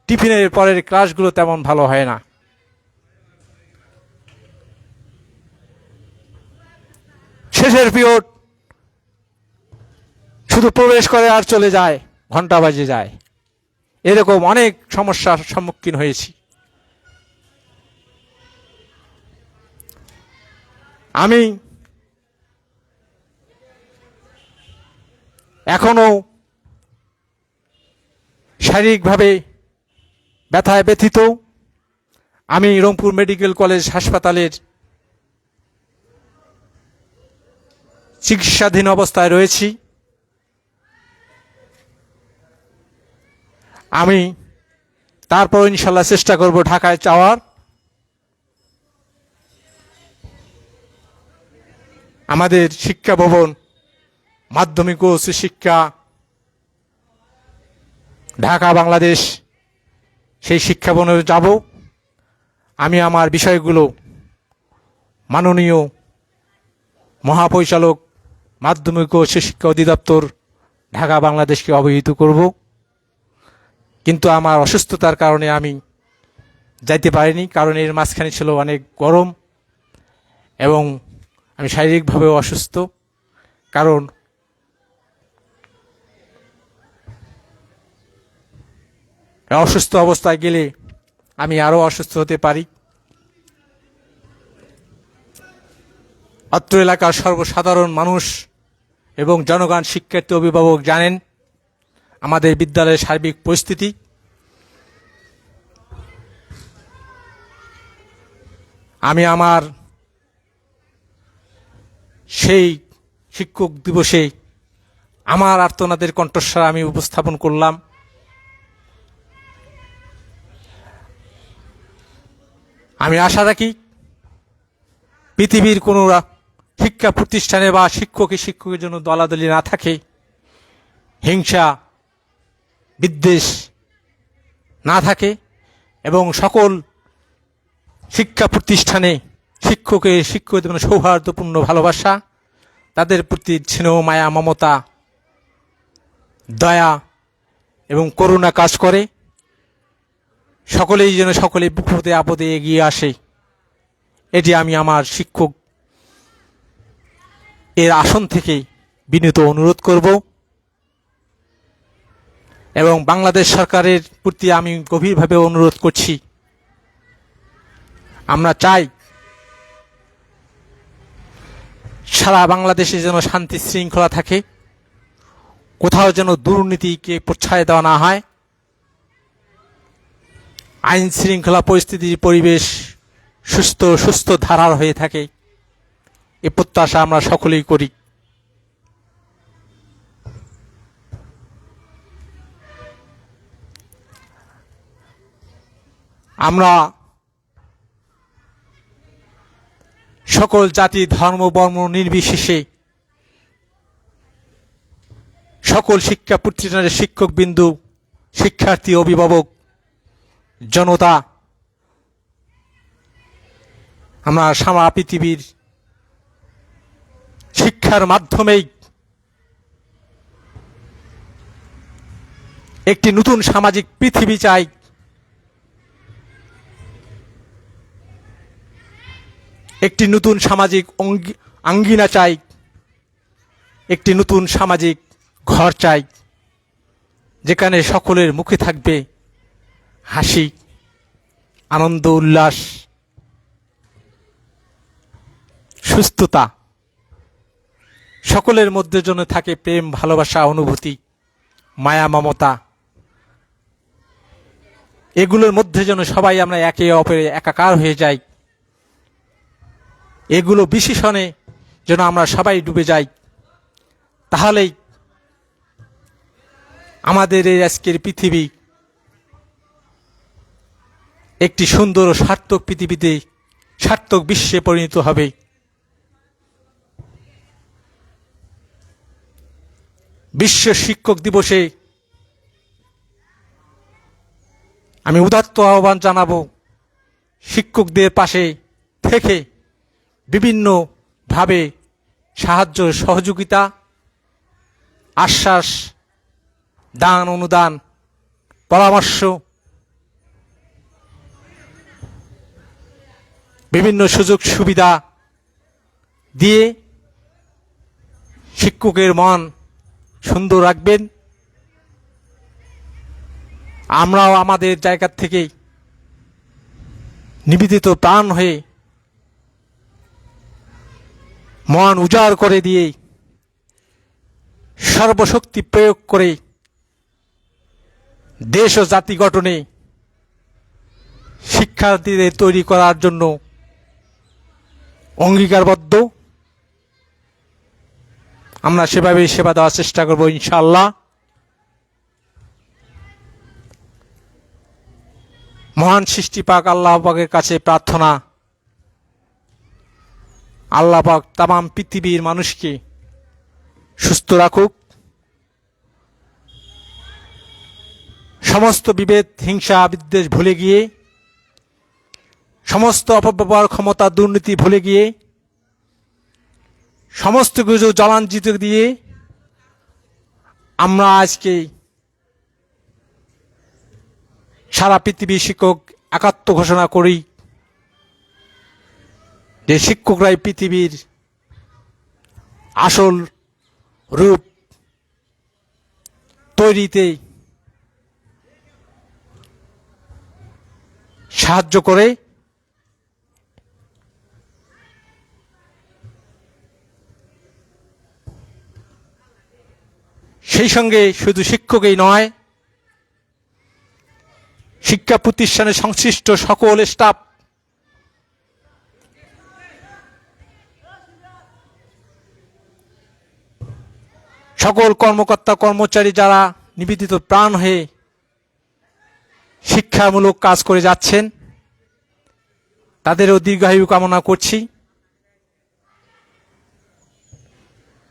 টিফিনের পরের ক্লাসগুলো তেমন ভালো হয় না। শেষের পিরিয়ড শুধু প্রবেশ করে আর চলে যায়, ঘন্টা বাজে যায়। এরকম অনেক সমস্যার সম্মুখীন হয়েছি। আমি এখনো শারীরিকভাবে ব্যথায় ব্যথিত। আমি রংপুর মেডিকেল কলেজ হাসপাতালের চিকিৎসাধীন অবস্থায় রয়েছি। আমি তারপর ইনশাল্লাহ চেষ্টা করব ঢাকায় যাওয়ার। আমাদের শিক্ষা ভবন, মাধ্যমিক ও উচ্চ শিক্ষা ঢাকা বাংলাদেশ, সেই শিক্ষা ভবনে যাব। আমি আমার বিষয়গুলো মাননীয় মহাপরিচালক মাধ্যমিক ও উচ্চ শিক্ষা অধিদপ্তর ঢাকা বাংলাদেশকে অবহিত করব। কিন্তু আমার অসুস্থতার কারণে আমি যাইতে পারিনি, কারণ এর মাঝখানে ছিল অনেক গরম এবং আমি শারীরিকভাবেও অসুস্থ। কারণ অসুস্থ অবস্থায় গেলে আমি আরও অসুস্থ হতে পারি। অত্র এলাকার সর্বসাধারণ মানুষ এবং জনগণ, শিক্ষার্থী, অভিভাবক জানেন আমাদের বিদ্যালয়ের সার্বিক পরিস্থিতি। আমি আমার সেই শিক্ষক দিবসে আমার আর্তনাদের কণ্ঠস্বর আমি উপস্থাপন করলাম। আমি আশা রাখি পৃথিবীর কোনো শিক্ষা প্রতিষ্ঠানে বা শিক্ষকের জন্য দলাদলি না থাকে, হিংসা বিদ্বেষ না থাকে, এবং সকল শিক্ষা প্রতিষ্ঠানে শিক্ষকদের সৌহার্দ্যপূর্ণ ভালোবাসা, তাদের প্রতি স্নেহ, মায়া, মমতা, দয়া এবং করুণা কাজ করে। সকলেই যেন বিপদে আপদে এগিয়ে আসে, এটি আমি আমার শিক্ষক এর আসন থেকে বিনীত অনুরোধ করব। এবং বাংলাদেশ সরকারের প্রতি আমি গভীরভাবে অনুরোধ করছি, আমরা চাই সারা বাংলাদেশে যেন শান্তি শৃঙ্খলা থাকে, কোথাও যেন দুর্নীতিকে প্রশ্রয় দেওয়া না হয়, আইন শৃঙ্খলা পরিস্থিতির পরিবেশ সুস্থ ধারার হয়ে থাকে, এ প্রত্যাশা আমরা সকলেই করি। আমরা সকল জাতি ধর্ম বর্ণ নির্বিশেষে সকল শিক্ষা প্রতিষ্ঠানের শিক্ষক বিন্দু, শিক্ষার্থী, অভিভাবক, জনতা, আমরা সারা পৃথিবীর শিক্ষার মাধ্যমেই একটি নতুন সামাজিক পৃথিবী চাই। একটি নতুন সামাজিক আঙ্গিনা চাই, একটি নতুন সামাজিক ঘর চাই, যেখানে সকলের মুখে থাকবে হাসি, আনন্দ, উল্লাস, সুস্থতা। সকলের মধ্যে যেন থাকে প্রেম, ভালোবাসা, অনুভূতি, মায়া, মমতা। এগুলোর মধ্যে যেন সবাই আমরা একে অপরে একাকার হয়ে যাই। এগুলো বিশেষণে যেন আমরা সবাই ডুবে যাই। তাহলেই আমাদের এই আজকের পৃথিবী একটি সুন্দর ও সার্থক পৃথিবীতে, সার্থক বিশ্বে পরিণত হবে। বিশ্ব শিক্ষক দিবসে আমি উদাত্ত আহ্বান জানাবো, শিক্ষকদের পাশে থেকে বিভিন্নভাবে সাহায্য, সহযোগিতা, আশ্বাস, দান, অনুদান, পরামর্শ, বিভিন্ন সুযোগ সুবিধা দিয়ে শিক্ষকের মন সুন্দর রাখবেন। আমরাও আমাদের জায়গা থেকে নিবেদিত প্রাণ হয়ে মন উজাড় করে দিয়ে সর্বশক্তি প্রয়োগ করে দেশ ও জাতি গঠনে শিক্ষার্থীদের তৈরি করার জন্য অঙ্গীকারবদ্ধ। আমরা সেভাবে সেবা দেওয়ার চেষ্টা করব ইনশাআল্লাহ। মহান সৃষ্টি পাক আল্লাহ পাকের কাছে প্রার্থনা, আল্লাহ পাক তামাম পৃথিবীর মানুষকে সুস্থ রাখুক, সমস্ত বিভেদ, হিংসা, বিদ্বেষ ভুলে গিয়ে, সমস্ত অপব্যবহার, ক্ষমতা, দুর্নীতি ভুলে গিয়ে, সমস্ত কিছু জলাঞ্জিত দিয়ে আমরা আজকে সারা পৃথিবী শিক্ষক একাত্ম ঘোষণা করি যে শিক্ষকরাই পৃথিবীর আসল রূপ তৈরিতে সাহায্য করে। সেই সঙ্গে শুধু শিক্ষকই নয়, শিক্ষা প্রতিষ্ঠানে সংশ্লিষ্ট সকল স্টাফ, সকল কর্মকর্তা কর্মচারী যারা নিবেদিত প্রাণ হয়ে শিক্ষামূলক কাজ করে যাচ্ছেন, তাদেরও দীর্ঘায়ু কামনা করছি,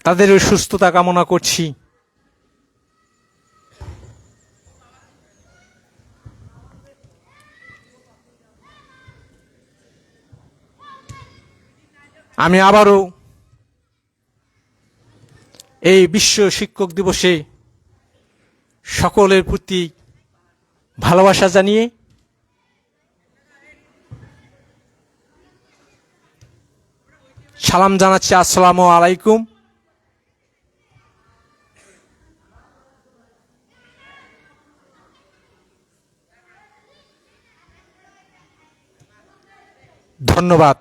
তাদেরও সুস্থতা কামনা করছি। আমি আবারও এই বিশ্ব শিক্ষক দিবসে সকলের প্রতি ভালোবাসা জানিয়ে সালাম জানাচ্ছি। আসসালামু আলাইকুম। ধন্যবাদ।